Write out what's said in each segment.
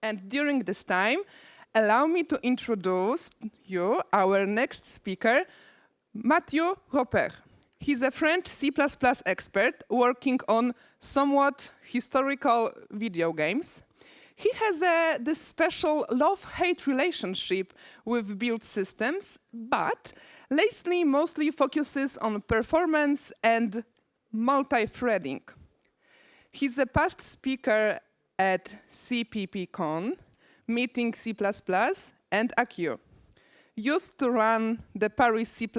And during this time, allow me to introduce you our next speaker, Mathieu Ropert. He's a French C++ expert working on somewhat historical video games. He has this special love-hate relationship with build systems, but lately mostly focuses on performance and multi-threading. He's a past speaker at CPPCon, Meeting C++, and ACU. Used to run the Paris C++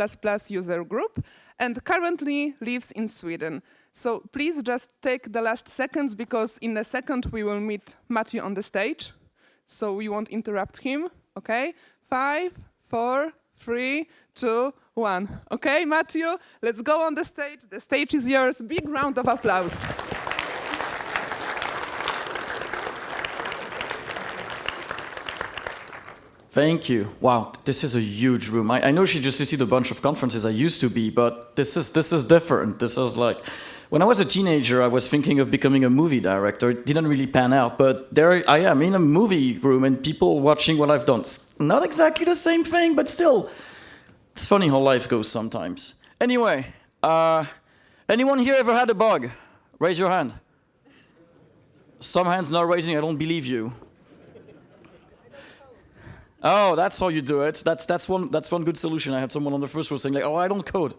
user group, and currently lives in Sweden. So please just take the last seconds, because in a second we will meet Mathieu on the stage. So we won't interrupt him, okay? 5, 4, 3, 2, 1. Okay, Mathieu, let's go on the stage. The stage is yours. Big round of applause. Thank you. Wow, this is a huge room. I know she just visited a bunch of conferences I used to be, but this is different. This is like, when I was a teenager, I was thinking of becoming a movie director. It didn't really pan out, but there I am in a movie room and people watching what I've done. It's not exactly the same thing, but still, it's funny how life goes sometimes. Anyway, anyone here ever had a bug? Raise your hand. Some hands not raising, I don't believe you. Oh, that's how you do it. That's one good solution. I had someone on the first row saying like, "Oh, I don't code."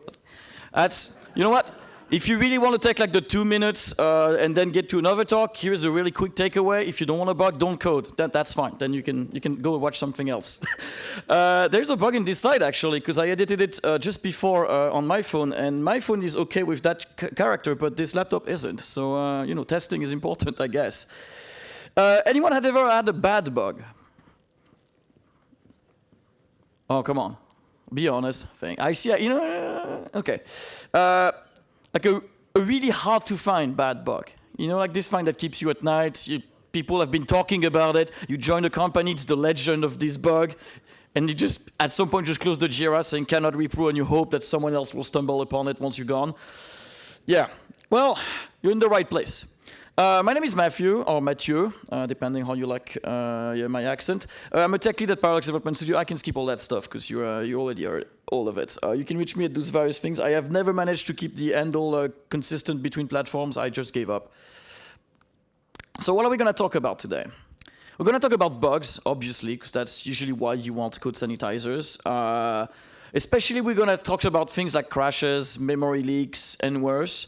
That's, you know what? If you really want to take like the 2 minutes and then get to another talk, here's a really quick takeaway. If you don't want a bug, don't code. That's fine. Then you can go watch something else. There's a bug in this slide actually, because I edited it just before on my phone, and my phone is okay with that character, but this laptop isn't. So you know, testing is important, I guess. Anyone had ever had a bad bug? Oh, come on. Be honest. I see, you know, okay. Like a really hard to find bad bug. You know, like this thing that keeps you at night. People have been talking about it. You join a company, it's the legend of this bug. And you just, at some point, just close the Jira saying cannot repro, and you hope that someone else will stumble upon it once you're gone. Yeah, well, you're in the right place. My name is Mathieu, or Mathieu, depending how you like my accent. I'm a tech lead at Paradox Development Studio. I can skip all that stuff because you already heard all of it. You can reach me at those various things. I have never managed to keep the handle consistent between platforms. I just gave up. So what are we going to talk about today? We're going to talk about bugs, obviously, because that's usually why you want Code Sanitizers. Especially we're going to talk about things like crashes, memory leaks, and worse.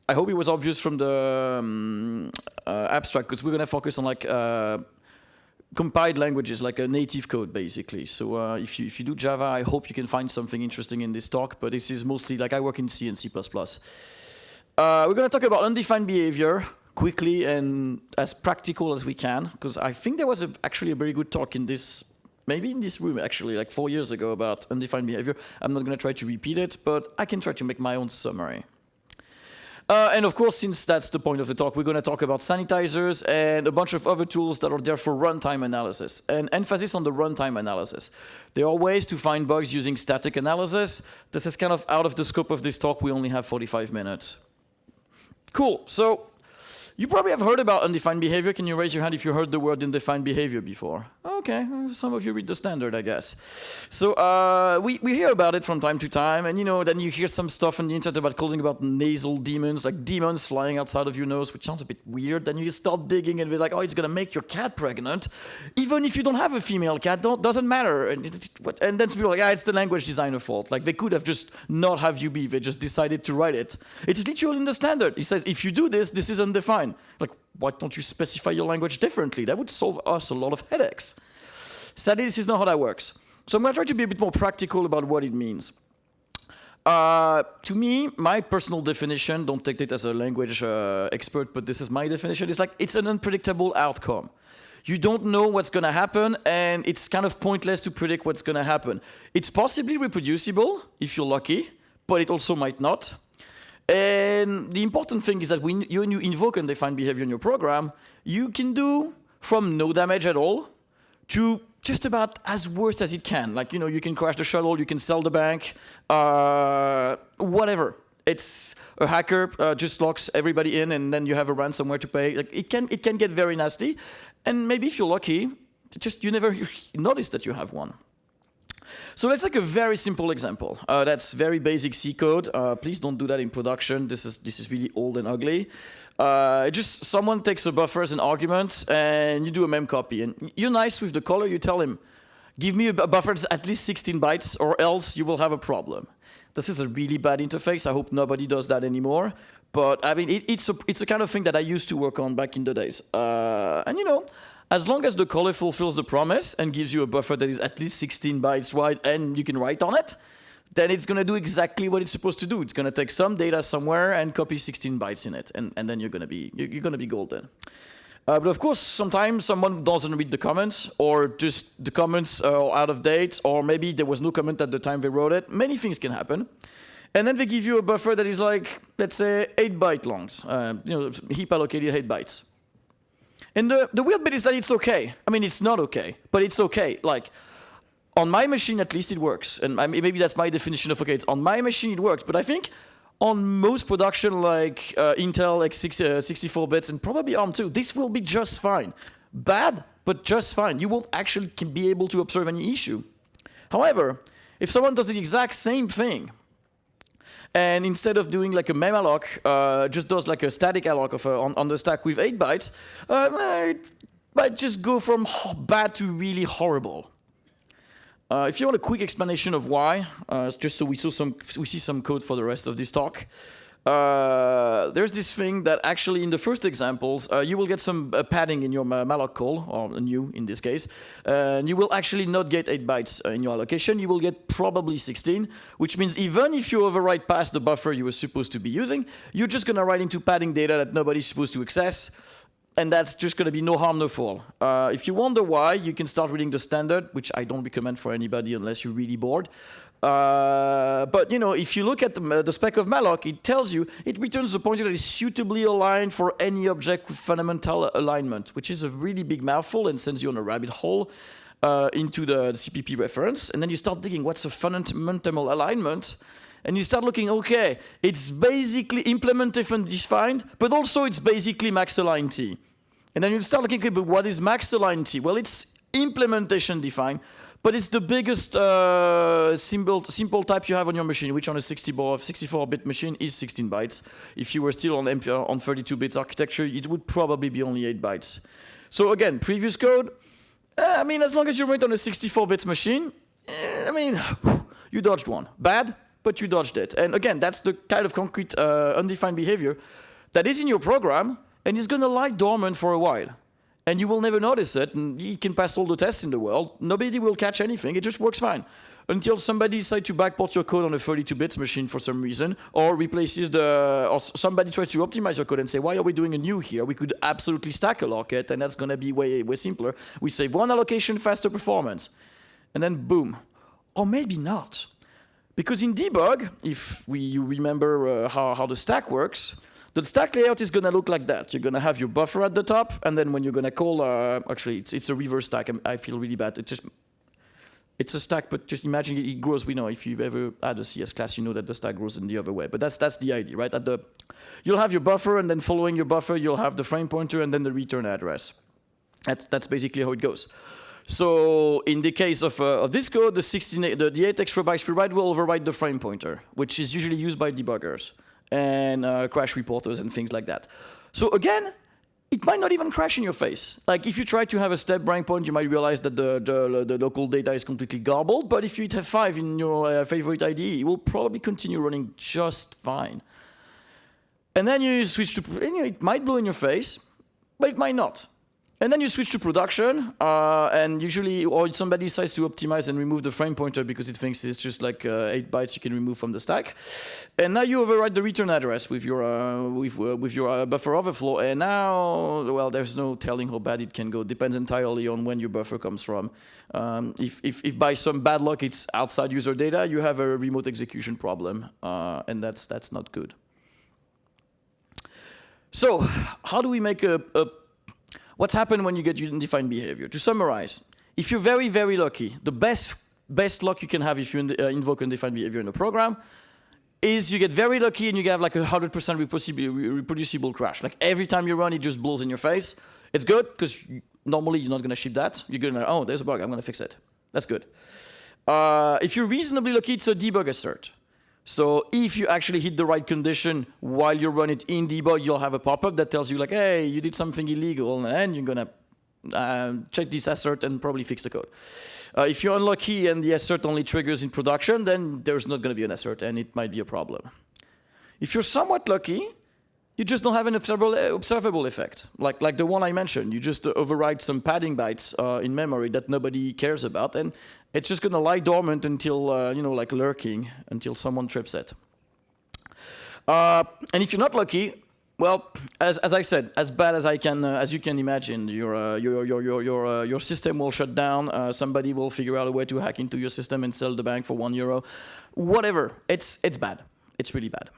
I hope it was obvious from the abstract, because we're going to focus on like compiled languages, like a native code, basically. So if you do Java, I hope you can find something interesting in this talk, but this is mostly, like I work in C and C++. We're going to talk about undefined behavior quickly and as practical as we can, because I think there was actually a very good talk in this, maybe in this room actually, like 4 years ago about undefined behavior. I'm not going to try to repeat it, but I can try to make my own summary. And of course, since that's the point of the talk, we're going to talk about sanitizers and a bunch of other tools that are there for runtime analysis, and emphasis on the runtime analysis. There are ways to find bugs using static analysis. This is kind of out of the scope of this talk. We only have 45 minutes. Cool. So you probably have heard about undefined behavior. Can you raise your hand if you heard the word undefined behavior before? Okay, some of you read the standard, I guess. So we hear about it from time to time, and you know, then you hear some stuff on the internet about calling about nasal demons, like demons flying outside of your nose, which sounds a bit weird. Then you start digging and be like, oh, it's gonna make your cat pregnant, even if you don't have a female cat. Doesn't matter. And then people are like, it's the language designer fault. Like they could have just not have UB. They just decided to write it. It's literally in the standard. It says if you do this, this is undefined. Like, why don't you specify your language differently? That would solve us a lot of headaches. Sadly, this is not how that works. So I'm going to try to be a bit more practical about what it means. To me, my personal definition, don't take it as a language expert, but this is my definition, is like it's an unpredictable outcome. You don't know what's going to happen, and it's kind of pointless to predict what's going to happen. It's possibly reproducible, if you're lucky, but it also might not. And the important thing is that when you invoke undefined behavior in your program, you can do from no damage at all to just about as worst as it can. Like, you know, you can crash the shuttle, you can sell the bank, whatever. it's a hacker just locks everybody in, and then you have a ransomware to pay. Like, it can get very nasty, and maybe if you're lucky, just you never notice that you have one. So let's take a very simple example. That's very basic C code. Please don't do that in production. This is really old and ugly. Just someone takes a buffer as an argument, and you do a mem copy. And you're nice with the caller. You tell him, give me a buffer that's at least 16 bytes, or else you will have a problem. This is a really bad interface. I hope nobody does that anymore. But I mean, it's a kind of thing that I used to work on back in the days. And you know, as long as the caller fulfills the promise and gives you a buffer that is at least 16 bytes wide and you can write on it, then it's going to do exactly what it's supposed to do. It's going to take some data somewhere and copy 16 bytes in it, and then you're going to be golden. But of course, sometimes someone doesn't read the comments, or just the comments are out of date, or maybe there was no comment at the time they wrote it. Many things can happen. And then they give you a buffer that is like, let's say, 8 byte long, heap allocated 8 bytes. And the weird bit is that it's okay. I mean, it's not okay, but it's okay. Like, on my machine, at least it works. And maybe that's my definition of okay. It's on my machine, it works. But I think on most production, like Intel, like 64 bits, and probably ARM too, this will be just fine. Bad, but just fine. You won't actually be able to observe any issue. However, if someone does the exact same thing, and instead of doing like a memalloc, just does like a static alloc of on the stack with 8 bytes, it might just go from bad to really horrible. If you want a quick explanation of why, just so we see some code for the rest of this talk, there's this thing that actually in the first examples, you will get some padding in your malloc call, or new in this case, and you will actually not get 8 bytes in your allocation. You will get probably 16, which means even if you overwrite past the buffer you were supposed to be using, you're just going to write into padding data that nobody's supposed to access. And that's just going to be no harm, no foul. If you wonder why, you can start reading the standard, which I don't recommend for anybody unless you're really bored. But you know, if you look at the spec of malloc, it tells you it returns a pointer that is suitably aligned for any object with fundamental alignment, which is a really big mouthful and sends you on a rabbit hole into the CPP reference. And then you start digging, what's a fundamental alignment? And you start looking, okay, it's basically implementation defined, but also it's basically max align T. And then you start looking, okay, but what is max align T? Well, it's implementation defined, but it's the biggest simple type you have on your machine, which on a 64-bit machine is 16 bytes. If you were still on 32-bit architecture, it would probably be only 8 bytes. So again, previous code, I mean, as long as you run it on a 64-bit machine, I mean, you dodged one. Bad, but you dodged it. And again, that's the kind of concrete undefined behavior that is in your program and is going to lie dormant for a while. And you will never notice it, and you can pass all the tests in the world. Nobody will catch anything. It just works fine. Until somebody decides to backport your code on a 32-bit machine for some reason, or replaces or somebody tries to optimize your code and say, why are we doing a new here? We could absolutely stack alloc it, and that's going to be way simpler. We save one allocation, faster performance. And then boom. Or maybe not. Because in debug, if you remember how the stack works, the stack layout is going to look like that. You're going to have your buffer at the top, and then when you're going to call, actually, it's a reverse stack. I feel really bad. It's a stack, but just imagine it grows. We know if you've ever had a CS class, you know that the stack grows in the other way. But that's the idea, right? You'll have your buffer, and then following your buffer, you'll have the frame pointer, and then the return address. That's basically how it goes. So in the case of this code, the 8 extra bytes per byte will override the frame pointer, which is usually used by debuggers and crash reporters and things like that. So again, it might not even crash in your face. Like if you try to have a step breakpoint, you might realize that the local data is completely garbled. But if you hit F5 in your favorite IDE, it will probably continue running just fine. And then you switch to, it might blow in your face, but it might not. And then you switch to production, and usually, or somebody decides to optimize and remove the frame pointer because it thinks it's just like 8 bytes you can remove from the stack. And now you override the return address with your buffer overflow. And now, well, there's no telling how bad it can go. Depends entirely on when your buffer comes from. If by some bad luck it's outside user data, you have a remote execution problem, and that's not good. So, how do we make what's happened when you get undefined behavior? To summarize, if you're very, very lucky, the best luck you can have if you invoke undefined behavior in a program is you get very lucky and you have like 100% reproducible crash. Like every time you run, it just blows in your face. It's good because normally you're not going to ship that. You're going to, oh, there's a bug, I'm going to fix it. That's good. If you're reasonably lucky, it's a debug assert. So if you actually hit the right condition while you run it in debug, you'll have a pop-up that tells you like, hey, you did something illegal, and you're going to check this assert and probably fix the code. If you're unlucky and the assert only triggers in production, then there's not going to be an assert, and it might be a problem. If you're somewhat lucky, you just don't have an observable effect, like the one I mentioned. You just override some padding bytes in memory that nobody cares about, and it's just going to lie dormant until, like lurking, until someone trips it. And if you're not lucky, well, as I said, as bad as as you can imagine, your system will shut down. Somebody will figure out a way to hack into your system and sell the bank for €1. Whatever, it's bad. It's really bad.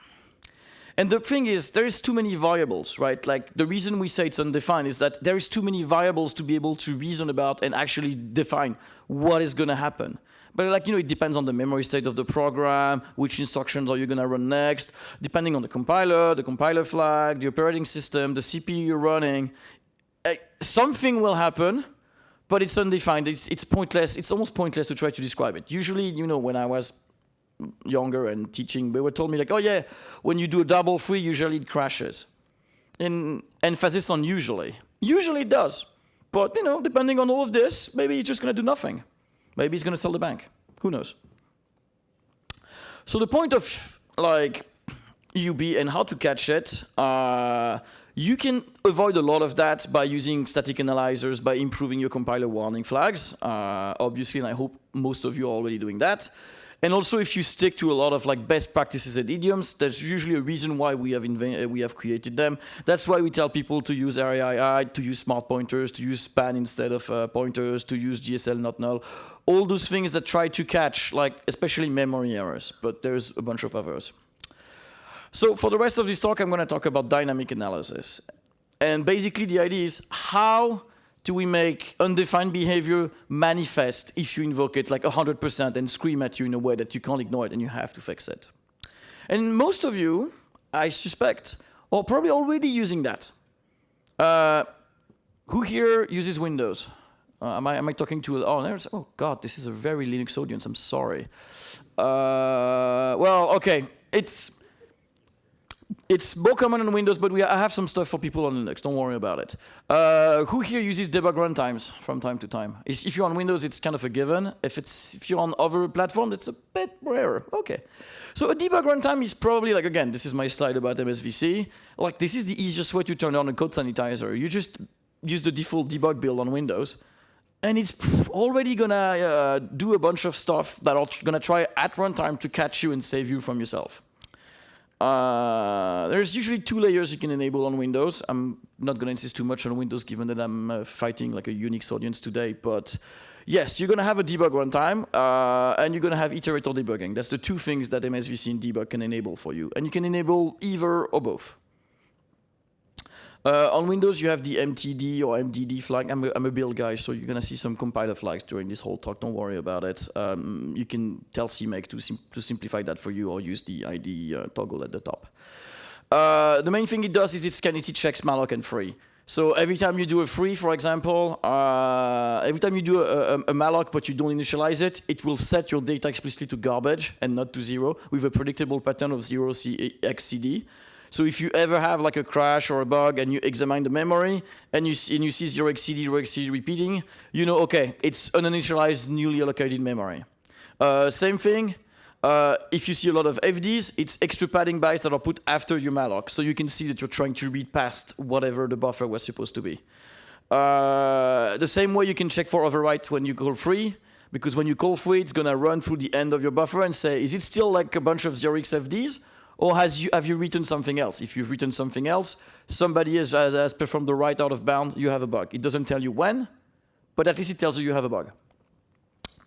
And the thing is, there is too many variables, right? Like the reason we say it's undefined is that there is too many variables to be able to reason about and actually define what is going to happen. But like, it depends on the memory state of the program, which instructions are you going to run next, depending on the compiler flag, the operating system, the CPU you're running. Something will happen, but it's undefined. It's pointless. It's almost pointless to try to describe it. Usually, when I was younger and teaching, they were told me like, oh yeah, when you do a double free, usually it crashes. And emphasis on usually. Usually it does. But, depending on all of this, maybe it's just going to do nothing. Maybe he's going to sell the bank. Who knows? So the point of like UB and how to catch it, you can avoid a lot of that by using static analyzers, by improving your compiler warning flags. Obviously, and I hope most of you are already doing that. And also, if you stick to a lot of like best practices and idioms, there's usually a reason why we have created them. That's why we tell people to use RAII, to use smart pointers, to use span instead of pointers, to use GSL not null. All those things that try to catch, like especially memory errors, but there's a bunch of others. So for the rest of this talk, I'm going to talk about dynamic analysis. And basically, the idea is how do we make undefined behavior manifest if you invoke it like 100% and scream at you in a way that you can't ignore it and you have to fix it? And most of you, I suspect, are probably already using that. Who here uses Windows? Am I talking to? Oh God, this is a very Linux audience. I'm sorry. Well, okay, it's more common on Windows, but I have some stuff for people on Linux. Don't worry about it. Who here uses debug runtimes from time to time? If you're on Windows, it's kind of a given. If you're on other platforms, it's a bit rarer. Okay. So a debug runtime is probably like, again, this is my slide about MSVC. Like this is the easiest way to turn on a Code Sanitizer. You just use the default debug build on Windows, and it's already gonna do a bunch of stuff that are gonna try at runtime to catch you and save you from yourself. There's usually 2 layers you can enable on Windows. I'm not going to insist too much on Windows, given that I'm fighting like a Unix audience today. But yes, you're going to have a debug runtime, and you're going to have iterator debugging. That's the 2 things that MSVC and debug can enable for you. And you can enable either or both. On Windows, you have the MTD or MDD flag. I'm a build guy, so you're going to see some compiler flags during this whole talk. Don't worry about it. You can tell CMake to simplify that for you, or use the ID toggle at the top. The main thing it does is it checks malloc and free. So every time you do a free, for example, every time you do a malloc but you don't initialize it, it will set your data explicitly to garbage and not to 0 with a predictable pattern of 0xCD. So if you ever have like a crash or a bug and you examine the memory and you see 0xCD repeating, you know, okay, it's uninitialized, newly allocated memory. Same thing, if you see a lot of FDs, it's extra padding bytes that are put after your malloc. So you can see that you're trying to read past whatever the buffer was supposed to be. The same way you can check for overwrite when you call free, because when you call free, it's going to run through the end of your buffer and say, is it still like a bunch of 0xFDs? Or have you written something else? If you've written something else, somebody has performed the write out of bound, you have a bug. It doesn't tell you when, but at least it tells you have a bug.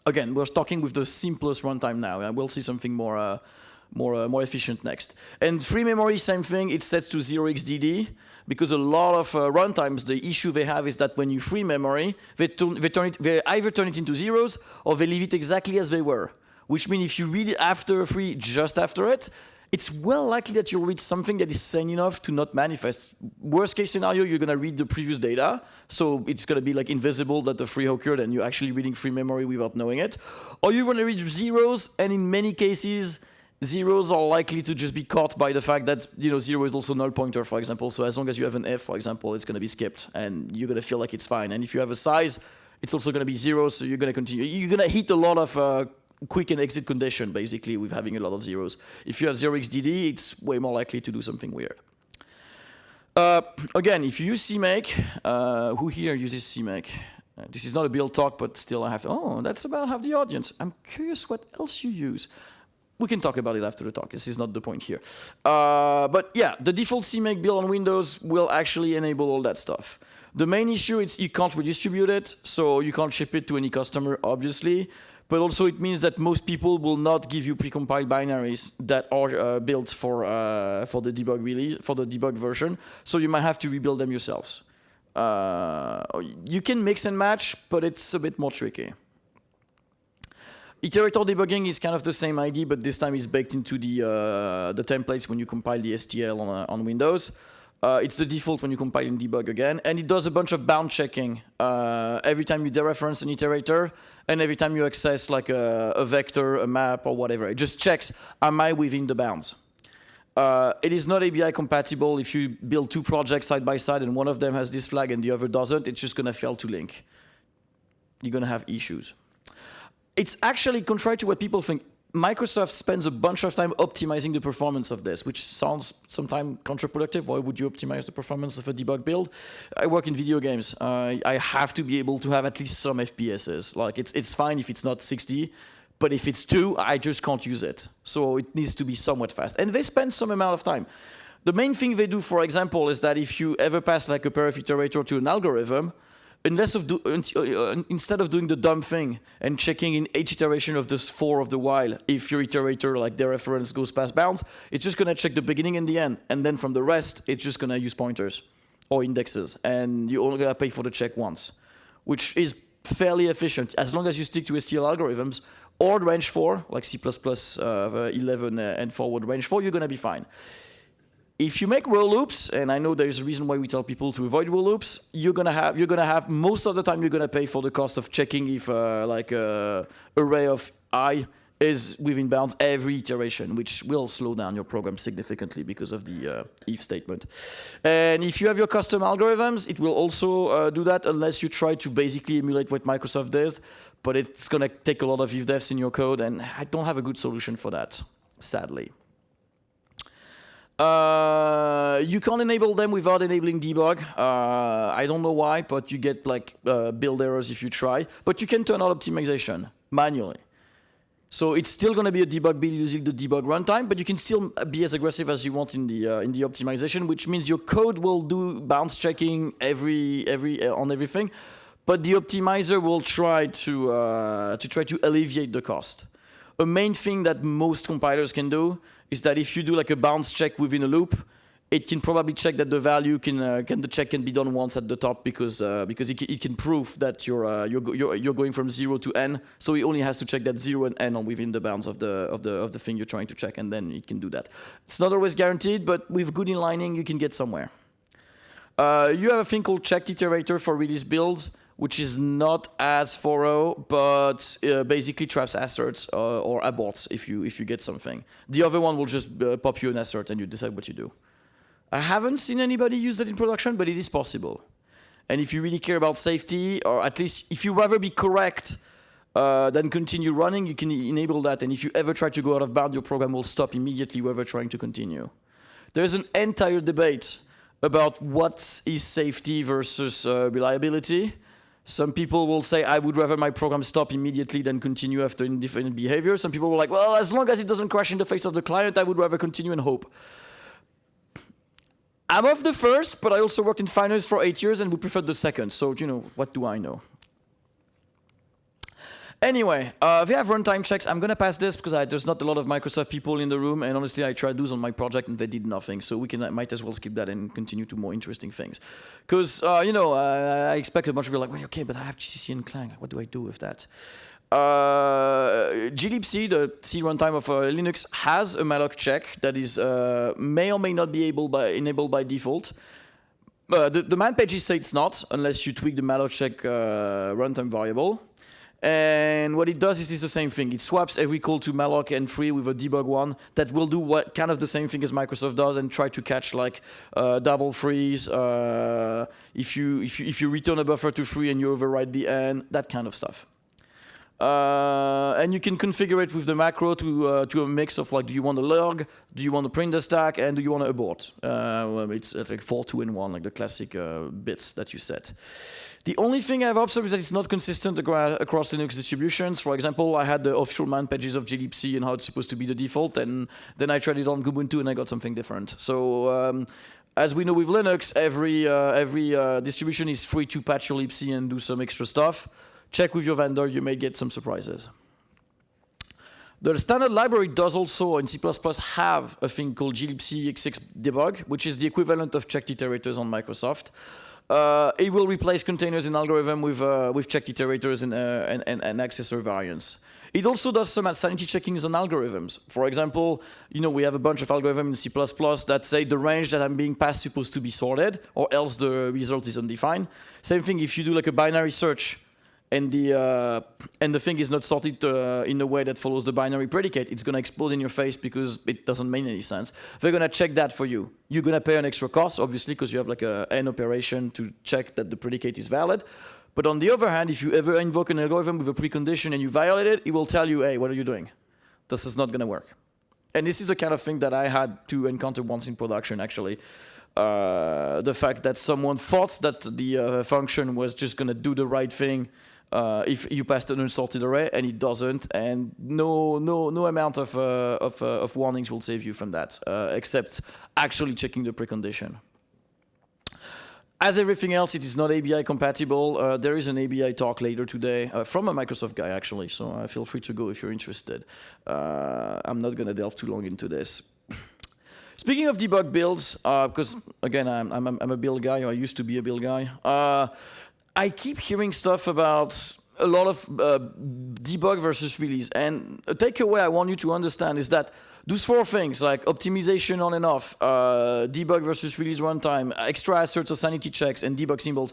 Again, we're talking with the simplest runtime now, and we'll see something more efficient next. And free memory, same thing, it's set to 0xDD, because a lot of runtimes, the issue they have is that when you free memory, they either turn it into zeros, or they leave it exactly as they were. Which means if you read it after free, just after it, it's well likely that you'll read something that is sane enough to not manifest. Worst case scenario, you're going to read the previous data, so it's going to be like invisible that the free occurred and you're actually reading free memory without knowing it. Or you're going to read zeros, and in many cases, zeros are likely to just be caught by the fact that, you know, 0 is also null pointer, for example. So as long as you have an F, for example, it's going to be skipped, and you're going to feel like it's fine. And if you have a size, it's also going to be 0, so you're going to continue. You're going to hit a lot of quick and exit condition, basically, with having a lot of zeros. If you have 0xdd, it's way more likely to do something weird. Again, if you use CMake, who here uses CMake? This is not a build talk, but still I have to, oh, that's about half the audience. I'm curious what else you use. We can talk about it after the talk. This is not the point here. But yeah, the default CMake build on Windows will actually enable all that stuff. The main issue is you can't redistribute it, so you can't ship it to any customer, obviously. But also it means that most people will not give you precompiled binaries that are built for the debug release, for the debug version. So you might have to rebuild them yourselves. You can mix and match, but it's a bit more tricky. Iterator debugging is kind of the same idea, but this time it's baked into the templates when you compile the STL on Windows. It's the default when you compile and debug again, and it does a bunch of bound checking every time you dereference an iterator, and every time you access like a vector, a map, or whatever. It just checks, am I within the bounds? It is not ABI compatible. If you build two projects side by side and one of them has this flag and the other doesn't, it's just going to fail to link. You're going to have issues. It's actually contrary to what people think. Microsoft spends a bunch of time optimizing the performance of this, which sounds sometimes counterproductive. Why would you optimize the performance of a debug build? I work in video games. I have to be able to have at least some FPSs. Like it's fine if it's not 60, but if it's 2, I just can't use it. So it needs to be somewhat fast. And they spend some amount of time. The main thing they do, for example, is that if you ever pass like a pair of iterator to an algorithm, instead of doing the dumb thing and checking in each iteration of this for of the while, if your iterator, like their reference, goes past bounds, it's just going to check the beginning and the end. And then from the rest, it's just going to use pointers or indexes. And you only going to pay for the check once, which is fairly efficient. As long as you stick to STL algorithms or range 4, like C++, 11 and forward range 4, you're going to be fine. If you make row loops, and I know there's a reason why we tell people to avoid row loops, you're gonna have most of the time you're gonna pay for the cost of checking if like a array of I is within bounds every iteration, which will slow down your program significantly because of the if statement. And if you have your custom algorithms, it will also do that unless you try to basically emulate what Microsoft does. But it's gonna take a lot of if-defs in your code, and I don't have a good solution for that, sadly. You can't enable them without enabling debug. I don't know why, but you get like build errors if you try. But you can turn on optimization manually. So it's still going to be a debug build using the debug runtime, but you can still be as aggressive as you want in the optimization, which means your code will do bounce checking on everything, but the optimizer will try to alleviate the cost. A main thing that most compilers can do is that if you do like a bounce check within a loop, it can probably check that the value the check can be done once at the top because it can prove that you're going from 0 to n. So it only has to check that 0 and n are within the bounds of the thing you're trying to check, and then it can do that. It's not always guaranteed, but with good inlining, you can get somewhere. You have a thing called checked iterator for release builds, which is not as thorough, but basically traps asserts or aborts if you get something. The other one will just pop you an assert and you decide what you do. I haven't seen anybody use that in production, but it is possible. And if you really care about safety, or at least if you rather be correct than continue running, you can enable that. And if you ever try to go out of bound, your program will stop immediately whoever trying to continue. There's an entire debate about what is safety versus reliability. Some people will say, I would rather my program stop immediately than continue after undefined behavior. Some people will like, well, as long as it doesn't crash in the face of the client, I would rather continue and hope. I'm of the first, but I also worked in finance for 8 years and we preferred the second. So, you know, what do I know? Anyway, we have runtime checks. I'm going to pass this because there's not a lot of Microsoft people in the room. And honestly, I tried those on my project and they did nothing. So we might as well skip that and continue to more interesting things. Because, I expect a bunch of people like, well, okay, but I have GCC and Clang. What do I do with that? glibc, the C runtime of Linux, has a malloc check that is may or may not be enabled by default. The man pages say it's not, unless you tweak the malloc check runtime variable. And what it does is the same thing. It swaps every call to malloc and free with a debug one that will do what kind of the same thing as Microsoft does and try to catch like double frees, if you return a buffer to free and you override the end, that kind of stuff. And you can configure it with the macro to a mix of like, do you want to log, do you want to print the stack, and do you want to abort? Well, it's like 4, 2, and 1, like the classic bits that you set. The only thing I've observed is that it's not consistent across Linux distributions. For example, I had the official man pages of glibc and how it's supposed to be the default, and then I tried it on Ubuntu and I got something different. So as we know with Linux, every distribution is free to patch your libc and do some extra stuff. Check with your vendor, you may get some surprises. The standard library does also, in C++, have a thing called glibc x6 debug, which is the equivalent of checked iterators on Microsoft. It will replace containers in algorithm with checked iterators and accessor variants. It also does some sanity checkings on algorithms. For example, we have a bunch of algorithms in C++ that say the range that I'm being passed is supposed to be sorted, or else the result is undefined. Same thing if you do like a binary search, and the thing is not sorted in a way that follows the binary predicate, it's going to explode in your face because it doesn't make any sense. They're going to check that for you. You're going to pay an extra cost, obviously, because you have like an operation to check that the predicate is valid. But on the other hand, if you ever invoke an algorithm with a precondition and you violate it, it will tell you, hey, what are you doing? This is not going to work. And this is the kind of thing that I had to encounter once in production, actually. The fact that someone thought that the function was just going to do the right thing if you passed an unsorted array, and it doesn't, and no amount of warnings will save you from that, except actually checking the precondition. As everything else, it is not ABI compatible. There is an ABI talk later today from a Microsoft guy, actually, so feel free to go if you're interested. I'm not going to delve too long into this. Speaking of debug builds, because again, I'm a build guy, or I used to be a build guy. I keep hearing stuff about a lot of debug versus release. And a takeaway I want you to understand is that those 4 things, like optimization on and off, debug versus release runtime, extra asserts or sanity checks, and debug symbols,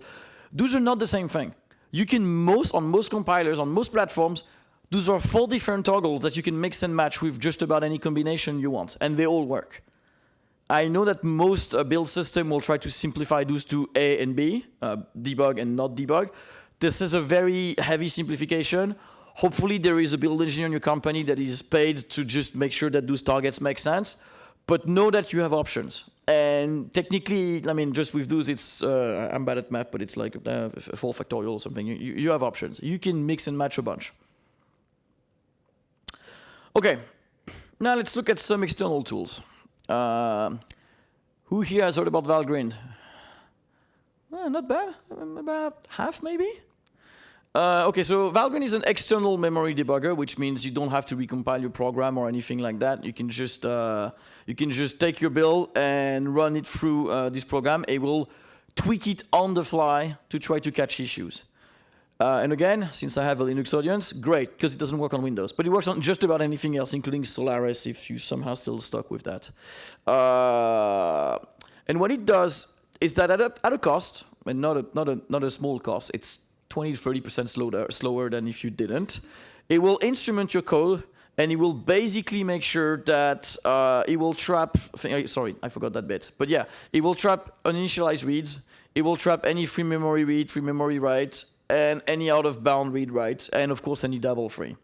those are not the same thing. You can on most compilers, on most platforms, those are 4 different toggles that you can mix and match with just about any combination you want, and they all work. I know that most build system will try to simplify those to A and B, debug and not debug. This is a very heavy simplification. Hopefully there is a build engineer in your company that is paid to just make sure that those targets make sense, but know that you have options. And technically, I mean, just with those, it's, I'm bad at math, but it's like 4 factorial or something. You have options. You can mix and match a bunch. Okay, now let's look at some external tools. Who here has heard about Valgrind? Not bad, about half maybe? Okay, so Valgrind is an external memory debugger, which means you don't have to recompile your program or anything like that. You can just take your build and run it through this program. It will tweak it on the fly to try to catch issues. And again, since I have a Linux audience, great, because it doesn't work on Windows. But it works on just about anything else, including Solaris, if you somehow still stuck with that. And what it does is that at a cost, and not a small cost, it's 20 to 30% slower than if you didn't, it will instrument your code, and it will basically make sure that it will trap, sorry, I forgot that bit. But yeah, it will trap uninitialized reads, it will trap any free memory read, free memory write, and any out-of-bound read-write, and of course any double free.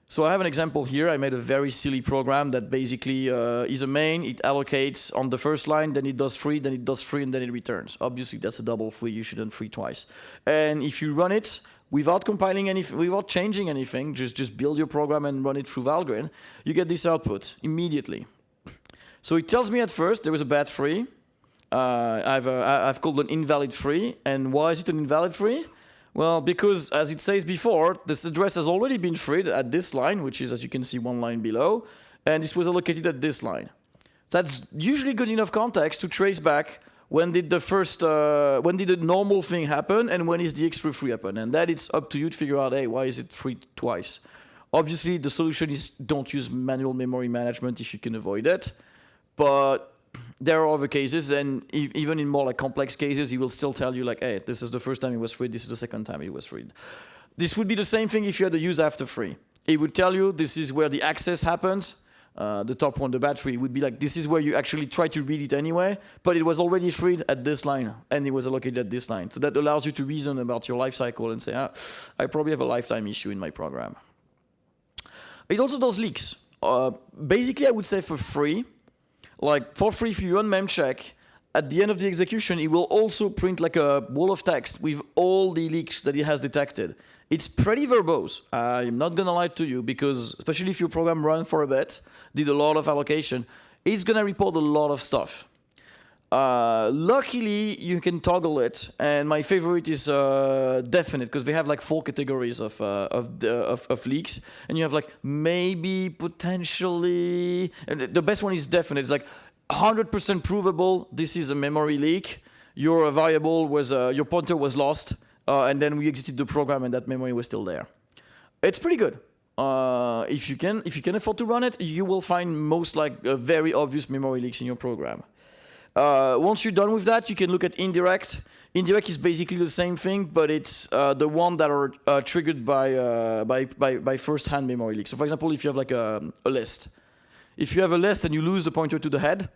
So I have an example here. I made a very silly program that basically is a main. It allocates on the first line, then it does free, then it does free, and then it returns. Obviously, that's a double free. You shouldn't free twice. And if you run it without compiling anything, without changing anything, just build your program and run it through Valgrind, you get this output immediately. So it tells me at first there was a bad free. I've called an invalid free. And why is it an invalid free? Well, because as it says before, this address has already been freed at this line, which is, as you can see, 1 line below, and this was allocated at this line. That's usually good enough context to trace back when did the normal thing happen, and when is the extra free happen? And that it's up to you to figure out, hey, why is it free twice? Obviously, the solution is don't use manual memory management if you can avoid it. But there are other cases, and even in more like complex cases, he will still tell you like, hey, this is the first time it was freed, this is the second time it was freed. This would be the same thing if you had a use after free. It would tell you this is where the access happens. The top one, the bad free, would be like, this is where you actually try to read it anyway, but it was already freed at this line, and it was allocated at this line. So that allows you to reason about your life cycle and say, I probably have a lifetime issue in my program. It also does leaks. Basically, I would say for free. Like, for free, if you run memcheck, at the end of the execution, it will also print like a wall of text with all the leaks that it has detected. It's pretty verbose. I'm not gonna lie to you, because especially if your program ran for a bit, did a lot of allocation, it's gonna report a lot of stuff. Luckily, you can toggle it, and my favorite is definite, because they have like 4 categories of leaks, and you have like maybe, potentially, and the best one is definite. It's like 100% provable. This is a memory leak. Your variable was your pointer was lost, and then we exited the program, and that memory was still there. It's pretty good. If you can afford to run it, you will find most like very obvious memory leaks in your program. Once you're done with that, you can look at indirect. Indirect is basically the same thing, but it's the one that are triggered by first-hand memory leaks. So, for example, if you have like a list, if you have a list and you lose the pointer to the head,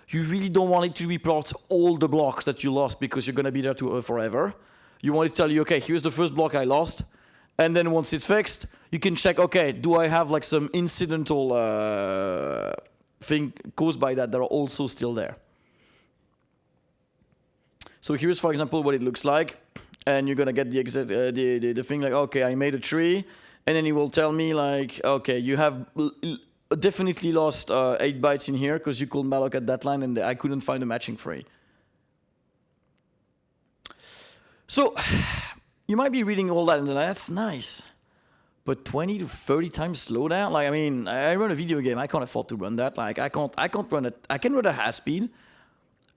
you really don't want it to report all the blocks that you lost because you're going to be there forever. You want it to tell you, okay, here's the first block I lost, and then once it's fixed, you can check, okay, do I have like some incidental thing caused by that are also still there? So here's, for example, what it looks like, and you're gonna get the thing like, okay, I made a tree, and then it will tell me like, okay, you have definitely lost 8 bytes in here because you called malloc at that line, and I couldn't find a matching free. So you might be reading all that, and that's nice, but 20 to 30 times slowdown. Like, I mean, I run a video game. I can't afford to run that. Like, I can't run it. I can run at half speed.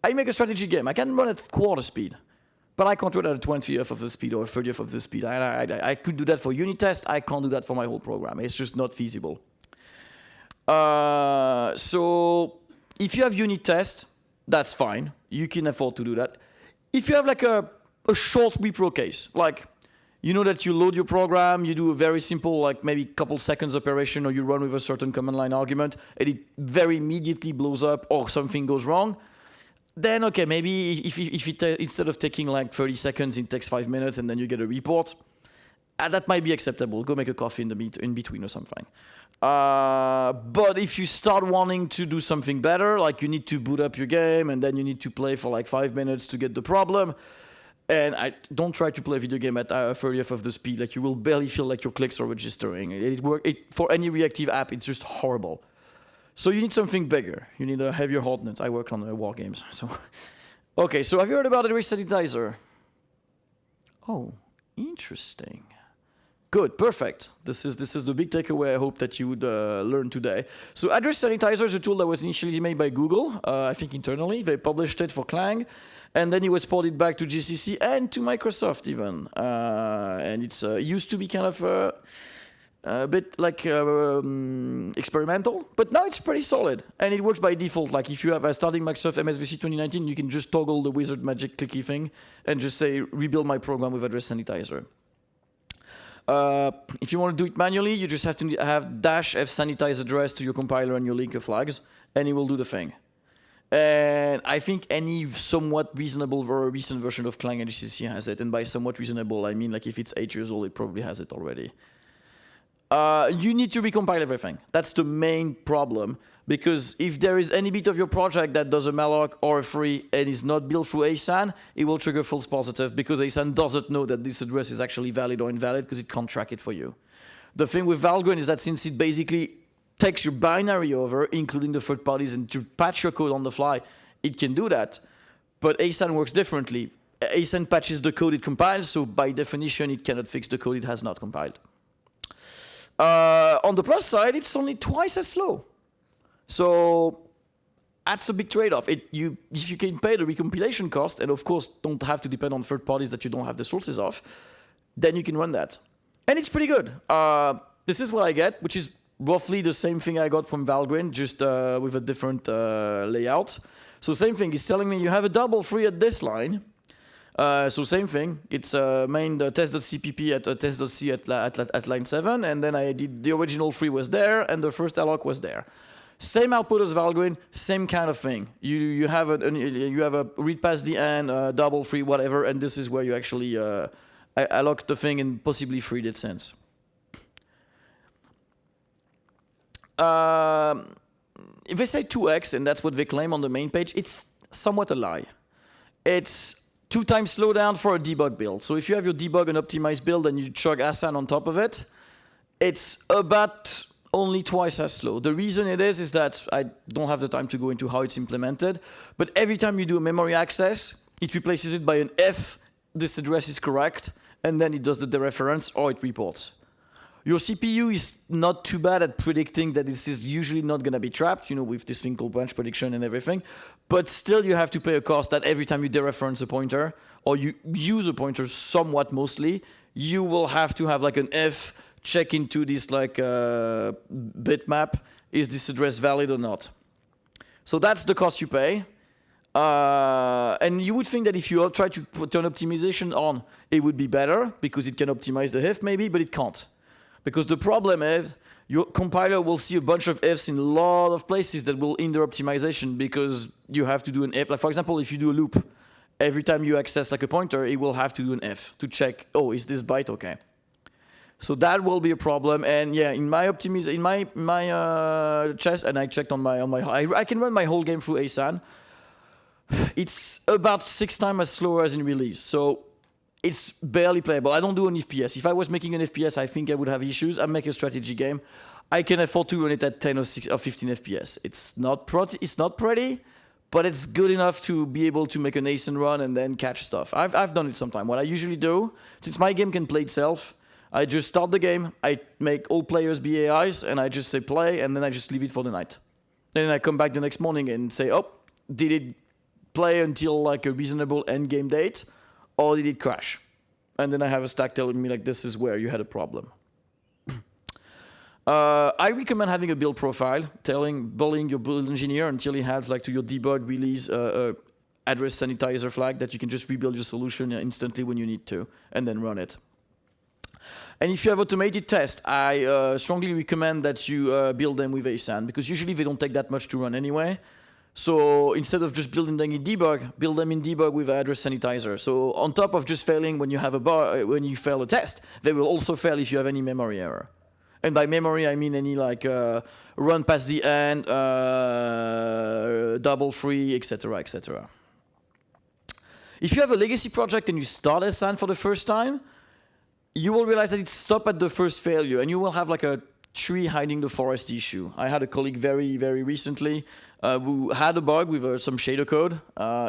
I make a strategy game. I can run at quarter speed, but I can't run at a 20th of the speed or a 30th of the speed. I could do that for unit test. I can't do that for my whole program. It's just not feasible. So if you have unit test, that's fine. You can afford to do that. If you have like a short repro case, like you know that you load your program, you do a very simple, like maybe couple seconds operation, or you run with a certain command line argument, and it very immediately blows up or something goes wrong, then okay, maybe if instead of taking like 30 seconds, it takes 5 minutes and then you get a report, that might be acceptable. Go make a coffee in between or something. But if you start wanting to do something better, like you need to boot up your game and then you need to play for like 5 minutes to get the problem, and I don't try to play a video game at 30th of the speed. Like, you will barely feel like your clicks are registering. For any reactive app, it's just horrible. So you need something bigger. You need a heavier hardness. I work on war games. So, okay, so have you heard about AddressSanitizer? Oh, interesting. Good, perfect. This is the big takeaway I hope that you would learn today. So AddressSanitizer is a tool that was initially made by Google, I think internally. They published it for Clang, and then it was ported back to GCC and to Microsoft even. And it's used to be kind of a bit like experimental, but now it's pretty solid, and it works by default. Like, if you have a starting Microsoft MSVC 2019, you can just toggle the wizard magic clicky thing and just say, rebuild my program with AddressSanitizer. If you want to do it manually, you just have to have -f sanitize address to your compiler and your linker flags, and it will do the thing. And I think any somewhat reasonable recent version of Clang and GCC has it, and by somewhat reasonable, I mean like if it's 8 years old, it probably has it already. You need to recompile everything. That's the main problem, because if there is any bit of your project that does a malloc or a free and is not built through ASAN, it will trigger false positive, because ASAN doesn't know that this address is actually valid or invalid because it can't track it for you. The thing with Valgrind is that since it basically takes your binary over, including the third parties, and to patch your code on the fly, it can do that. But ASAN works differently. ASAN patches the code it compiles, so by definition, it cannot fix the code it has not compiled. On the plus side, it's only twice as slow. So that's a big trade-off. If you can pay the recompilation cost, and of course don't have to depend on third parties that you don't have the sources of, then you can run that. And it's pretty good. This is what I get, which is roughly the same thing I got from Valgrind, just with a different layout. So same thing, it's telling me you have a double free at this line. So same thing, it's main test.cpp at test.c at line 7, and then I did the original free was there, and the first alloc was there. Same output as Valgrind, same kind of thing. You have a read past the end, double free, whatever, and this is where you actually alloc the thing and possibly freed it since. If they say 2x, and that's what they claim on the main page, it's somewhat a lie. It's 2 times slowdown for a debug build. So if you have your debug and optimized build and you chug ASAN on top of it, it's about only twice as slow. The reason it is that I don't have the time to go into how it's implemented, but every time you do a memory access, it replaces it by an if this address is correct, and then it does the dereference or it reports. Your CPU is not too bad at predicting that this is usually not going to be trapped, with this thing called branch prediction and everything. But still, you have to pay a cost that every time you dereference a pointer, or you use a pointer somewhat mostly, you will have to have like an if check into this bitmap. Is this address valid or not? So that's the cost you pay. And you would think that if you try to turn optimization on, it would be better because it can optimize the if maybe, but it can't. Because the problem is your compiler will see a bunch of ifs in a lot of places that will hinder optimization because you have to do an if. Like for example, if you do a loop, every time you access like a pointer, it will have to do an if to check, oh, is this byte okay? So that will be a problem. And yeah, in my chest, and I checked on my I can run my whole game through ASAN. It's about 6 times as slow as in release. So it's barely playable. I don't do an FPS. If I was making an FPS, I think I would have issues. I make a strategy game. I can afford to run it at 10 or 15 FPS. It's not pretty, but it's good enough to be able to make an ASAN run and then catch stuff. I've done it sometime. What I usually do, since my game can play itself, I just start the game, I make all players be AIs, and I just say play, and then I just leave it for the night. Then I come back the next morning and say, oh, did it play until like a reasonable end game date? Or did it crash? And then I have a stack telling me like this is where you had a problem. I recommend having a build profile, bullying your build engineer until he has like to your debug release AddressSanitizer flag that you can just rebuild your solution instantly when you need to, and then run it. And if you have automated tests, I strongly recommend that you build them with ASAN because usually they don't take that much to run anyway. So instead of just building them in debug, build them in debug with AddressSanitizer. So on top of just failing when you have when you fail a test, they will also fail if you have any memory error. And by memory, I mean any like run past the end, double free, etc., etc. If you have a legacy project and you start ASAN for the first time, you will realize that it stopped at the first failure, and you will have like a tree hiding the forest issue. I had a colleague very, very recently who had a bug with some shader code.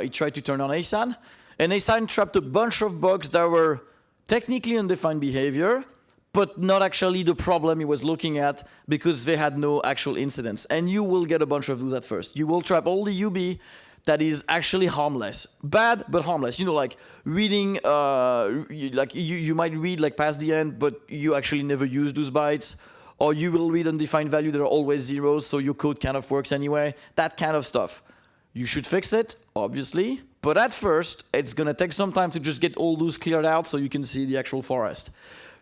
He tried to turn on ASAN, and ASAN trapped a bunch of bugs that were technically undefined behavior, but not actually the problem he was looking at because they had no actual incidents. And you will get a bunch of those at first. You will trap all the UB that is actually harmless. Bad, but harmless. Like reading, you might read like past the end, but you actually never use those bytes. Or you will read undefined value that are always zeros, so your code kind of works anyway. That kind of stuff. You should fix it, obviously. But at first, it's going to take some time to just get all those cleared out so you can see the actual forest.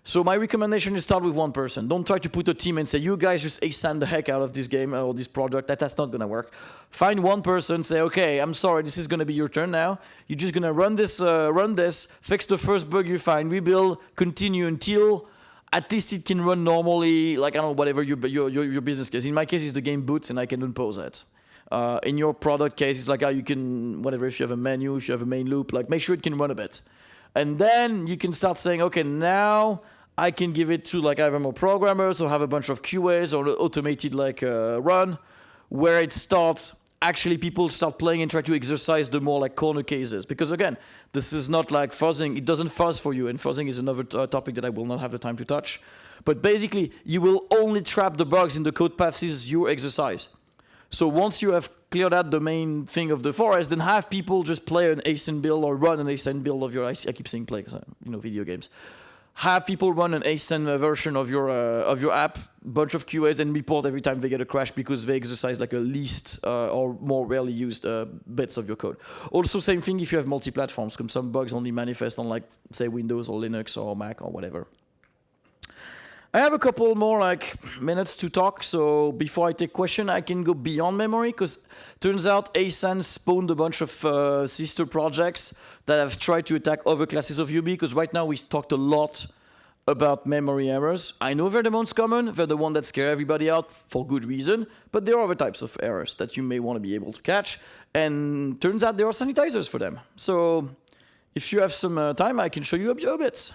So my recommendation is start with one person. Don't try to put a team and say, you guys just ASAN the heck out of this game or this product. That's not going to work. Find one person, say, okay, I'm sorry, this is going to be your turn now. You're just going to run this, fix the first bug you find, rebuild, continue until at least it can run normally, like, I don't know, whatever your business case. In my case, it's the game boots and I can unpause it. In your product case, it's like how you can, whatever, if you have a menu, if you have a main loop, like make sure it can run a bit. And then you can start saying, okay, now I can give it to like either more programmers or have a bunch of QAs or automated like run where it starts, actually people start playing and try to exercise the more like corner cases. Because again, this is not like fuzzing. It doesn't fuzz for you. And fuzzing is another topic that I will not have the time to touch. But basically, you will only trap the bugs in the code paths is your exercise. So once you have cleared out the main thing of the forest, then have people just play an ascent build or run an ascent build of your. I keep saying play, because video games. Have people run an ascent version of your app, bunch of QAs, and report every time they get a crash because they exercise like a least or more rarely used bits of your code. Also, same thing if you have multi-platforms, because some bugs only manifest on like say Windows or Linux or Mac or whatever. I have a couple more minutes to talk, so before I take question, I can go beyond memory, because turns out ASAN spawned a bunch of sister projects that have tried to attack other classes of UB, because right now we talked a lot about memory errors. I know they're the most common, they're the one that scare everybody out for good reason, but there are other types of errors that you may want to be able to catch, and turns out there are sanitizers for them. So if you have some time, I can show you a bit.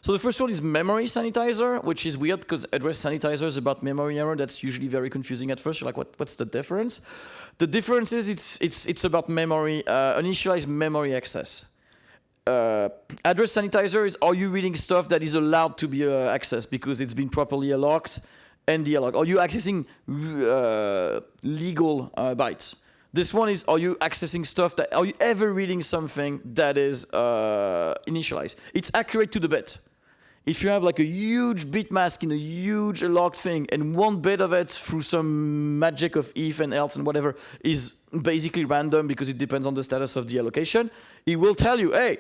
So the first one is memory sanitizer, which is weird because AddressSanitizer is about memory error. That's usually very confusing at first. You're like, what's the difference? The difference is it's about memory, initialized memory access. AddressSanitizer is, are you reading stuff that is allowed to be accessed because it's been properly locked and delocked? Are you accessing legal bytes? This one is, are you accessing stuff that, are you ever reading something that is initialized? It's accurate to the bit. If you have like a huge bit mask in a huge locked thing and one bit of it through some magic of if and else and whatever is basically random because it depends on the status of the allocation, it will tell you, hey,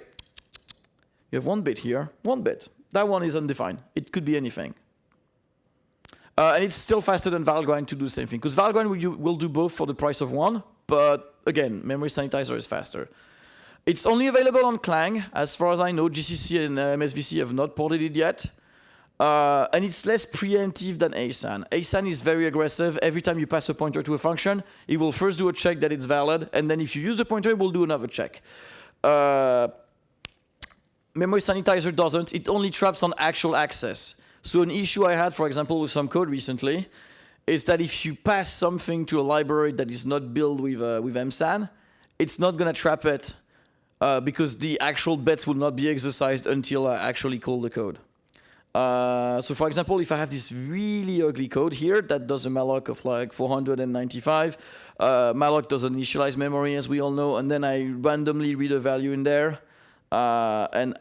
you have one bit here, one bit. That one is undefined. It could be anything. And it's still faster than Valgrind to do the same thing, because Valgrind will do both for the price of one, but again, memory sanitizer is faster. It's only available on Clang. As far as I know, GCC and MSVC have not ported it yet. And it's less preemptive than ASAN. ASAN is very aggressive. Every time you pass a pointer to a function, it will first do a check that it's valid, and then if you use the pointer, it will do another check. Memory sanitizer doesn't. It only traps on actual access. So an issue I had, for example, with some code recently, is that if you pass something to a library that is not built with MSAN, it's not going to trap it because the actual bets will not be exercised until I actually call the code. So for example, if I have this really ugly code here that does a malloc of like 495, malloc does initialize memory, as we all know, and then I randomly read a value in there, and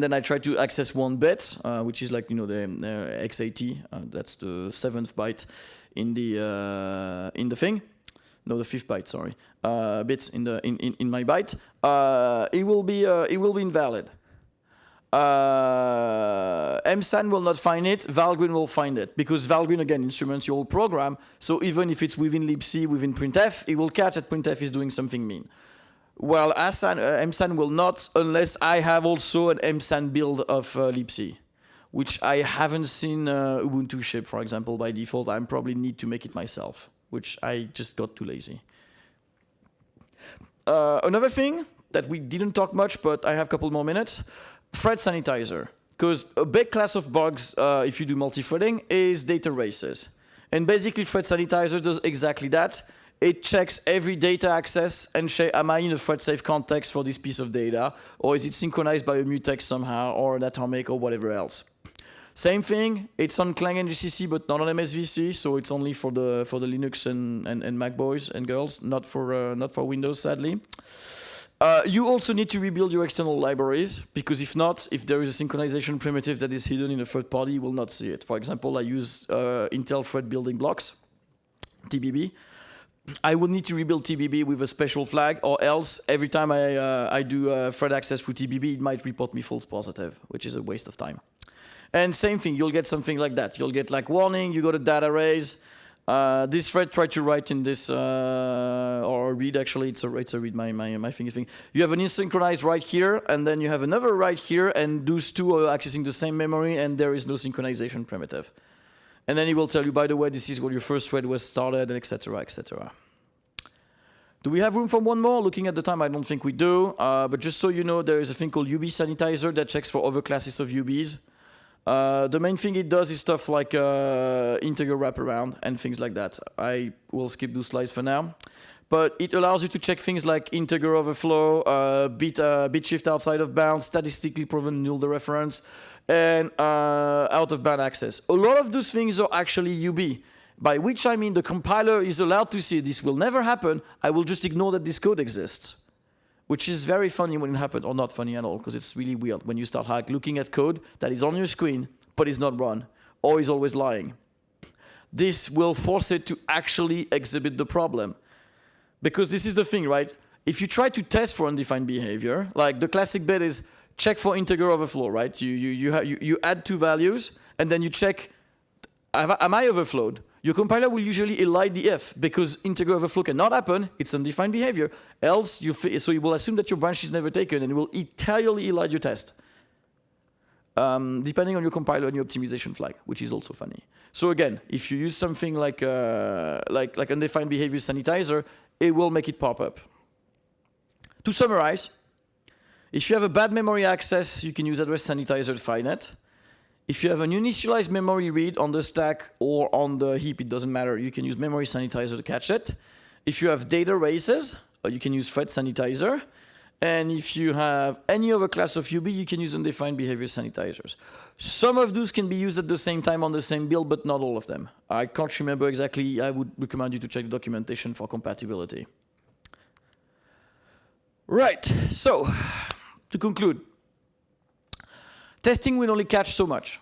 then I try to access one bit, which is like, the x80. That's the 7th byte in the thing. No, the 5th byte. Sorry, bits in my byte. It will be invalid. MSAN will not find it. Valgrind will find it, because Valgrind again instruments your whole program. So even if it's within libc, within printf, it will catch that printf is doing something mean. Well, MSAN will not, unless I have also an MSAN build of libc, which I haven't seen Ubuntu ship, for example, by default. I probably need to make it myself, which I just got too lazy. Another thing that we didn't talk much, but I have a couple more minutes, ThreadSanitizer. Because a big class of bugs, if you do multi-threading, is data races. And basically, ThreadSanitizer does exactly that. It checks every data access and am I in a thread-safe context for this piece of data, or is it synchronized by a mutex somehow, or an atomic, or whatever else. Same thing, it's on Clang and GCC, but not on MSVC, so it's only for the Linux and Mac boys and girls, not for Windows, sadly. You also need to rebuild your external libraries, because if not, if there is a synchronization primitive that is hidden in a third party, you will not see it. For example, I use Intel thread building blocks, TBB. I will need to rebuild TBB with a special flag, or else every time I do thread access through TBB, it might report me false positive, which is a waste of time. And same thing, you'll get something like that. You'll get like warning, you go to data raise. This thread tried to write in this, or read actually, it's a read, my finger thing. You have an asynchronized right here, and then you have another right here, and those two are accessing the same memory, and there is no synchronization primitive. And then it will tell you, by the way, this is where your first thread was started, etc., etc. Do we have room for one more? Looking at the time, I don't think we do. But just so you know, there is a thing called UBSanitizer that checks for other classes of UBs. The main thing it does is stuff like integer wraparound and things like that. I will skip those slides for now. But it allows you to check things like integer overflow, bit shift outside of bounds, statistically proven null the reference, and out of bound access. A lot of those things are actually UB. By which I mean the compiler is allowed to say this will never happen, I will just ignore that this code exists. Which is very funny when it happens, or not funny at all, because it's really weird when you start like looking at code that is on your screen, but is not run, or is always lying. This will force it to actually exhibit the problem. Because this is the thing, right? If you try to test for undefined behavior, like the classic bet is check for integer overflow, right? You add two values, and then you check, am I overflowed? Your compiler will usually elide the if, because integer overflow cannot happen, it's undefined behavior. Else, so you will assume that your branch is never taken, and it will entirely elide your test. Depending on your compiler and your optimization flag, which is also funny. So again, if you use something like undefined behavior sanitizer, it will make it pop up. To summarize, if you have a bad memory access, you can use AddressSanitizer to find it. If you have an initialized memory read on the stack or on the heap, it doesn't matter. You can use memory sanitizer to catch it. If you have data races, you can use ThreadSanitizer. And if you have any other class of UB, you can use undefined behavior sanitizers. Some of those can be used at the same time on the same build, but not all of them. I can't remember exactly. I would recommend you to check the documentation for compatibility. Right, so to conclude, testing will only catch so much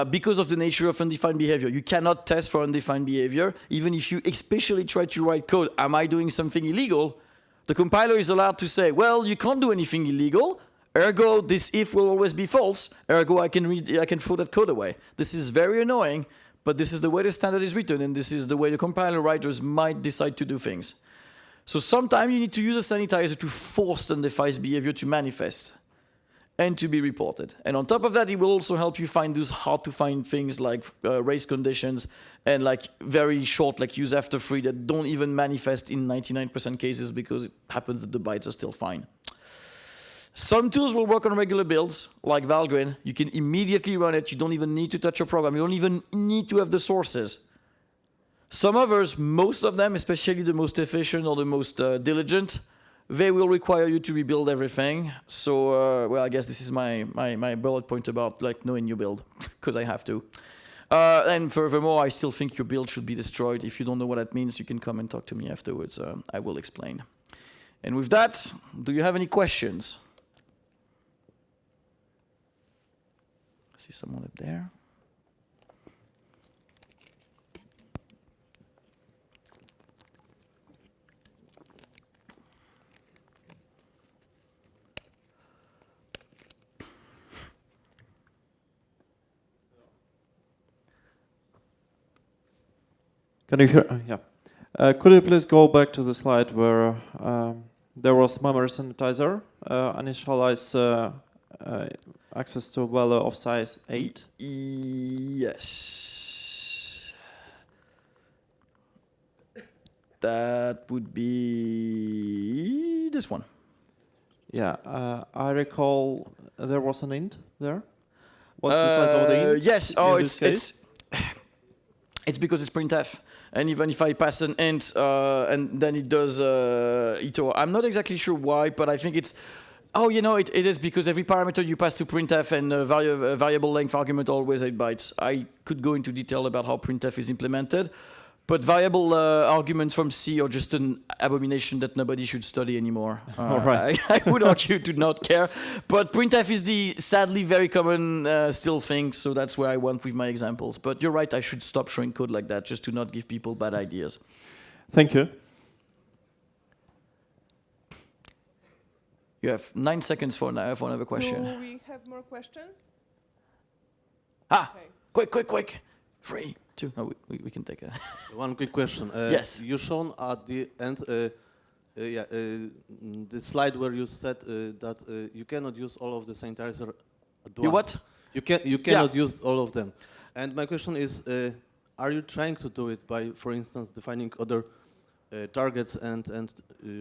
because of the nature of undefined behavior. You cannot test for undefined behavior, even if you especially try to write code, am I doing something illegal? The compiler is allowed to say, well, you can't do anything illegal, ergo this if will always be false, ergo I can throw that code away. This is very annoying, but this is the way the standard is written, and this is the way the compiler writers might decide to do things. So sometimes you need to use a sanitizer to force the undefined behavior to manifest and to be reported. And on top of that, it will also help you find those hard to find things like race conditions and like very short like use after free that don't even manifest in 99% cases because it happens that the bytes are still fine. Some tools will work on regular builds, like Valgrind. You can immediately run it. You don't even need to touch your program. You don't even need to have the sources. Some others, most of them, especially the most efficient or the most diligent, they will require you to rebuild everything. So, well, I guess this is my bullet point about like knowing your build, because I have to. And furthermore, I still think your build should be destroyed. If you don't know what that means, you can come and talk to me afterwards. I will explain. And with that, do you have any questions? I see someone up there. Can you hear? Yeah. Could you please go back to the slide where there was memory sanitizer, initialize access to value of size 8? Yes. That would be this one. Yeah, I recall there was an int there. What's the size of the int? Yes. Oh, it's because it's printf. And even if I pass an int and then it does iter, I'm not exactly sure why, but I think it's, oh, you know, it is because every parameter you pass to printf and variable length argument always 8 bytes. I could go into detail about how printf is implemented, but variable arguments from C are just an abomination that nobody should study anymore. All right. I would argue to not care, but printf is the sadly very common still thing, so that's where I went with my examples. But you're right, I should stop showing code like that just to not give people bad ideas. Thank you. You have 9 seconds for another question. Do we have more questions? Okay. Quick. 3, 2. No, we can take a... One quick question. Yes. You shown at the end the slide where you said that you cannot use all of the sanitizer at once. You what? You cannot use all of them. And my question is, are you trying to do it by, for instance, defining other targets and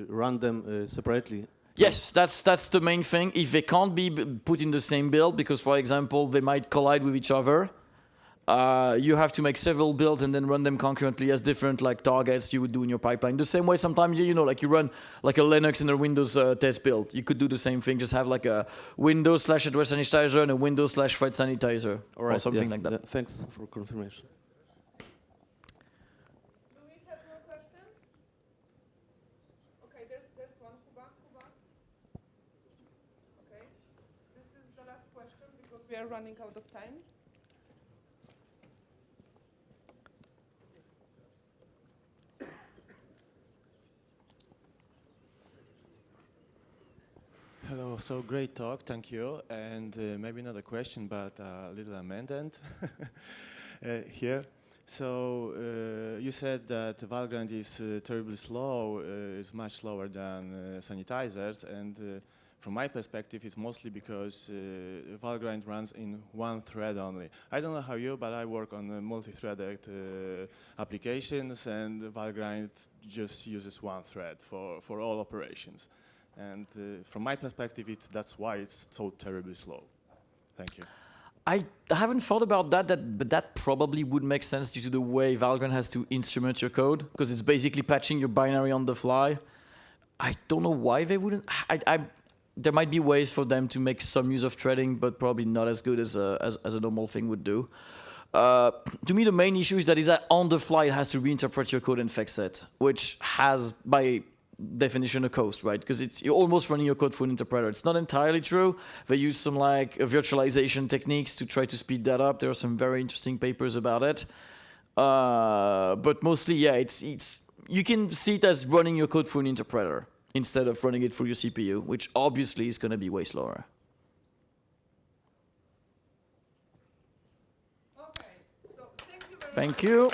run them separately? Yes, that's the main thing. If they can't be put in the same build, because, for example, they might collide with each other, you have to make several builds and then run them concurrently as different like targets you would do in your pipeline. The same way sometimes, you know, like you run like a Linux and a Windows test build. You could do the same thing, just have like a Windows/AddressSanitizer and a Windows/ThreadSanitizer or something like that. Yeah, thanks for confirmation. we are running out of time. Hello, so great talk, thank you. And maybe not a question, but a little amendment here. So you said that Valgrind is terribly slow, is much slower than sanitizers, and from my perspective, it's mostly because Valgrind runs in one thread only. I don't know how you, but I work on multi-threaded applications, and Valgrind just uses one thread for all operations. And from my perspective, that's why it's so terribly slow. Thank you. I haven't thought about that, but that probably would make sense due to the way Valgrind has to instrument your code, because it's basically patching your binary on the fly. I don't know why they wouldn't. There might be ways for them to make some use of threading, but probably not as good as a normal thing would do. To me, the main issue is that on the fly it has to reinterpret your code and fix it, which has, by definition, a cost, right? Because you're almost running your code through an interpreter. It's not entirely true. They use some virtualization techniques to try to speed that up. There are some very interesting papers about it. But mostly, yeah, you can see it as running your code through an interpreter instead of running it through your CPU, which obviously is going to be way slower. Okay, so thank you very much. Thank you.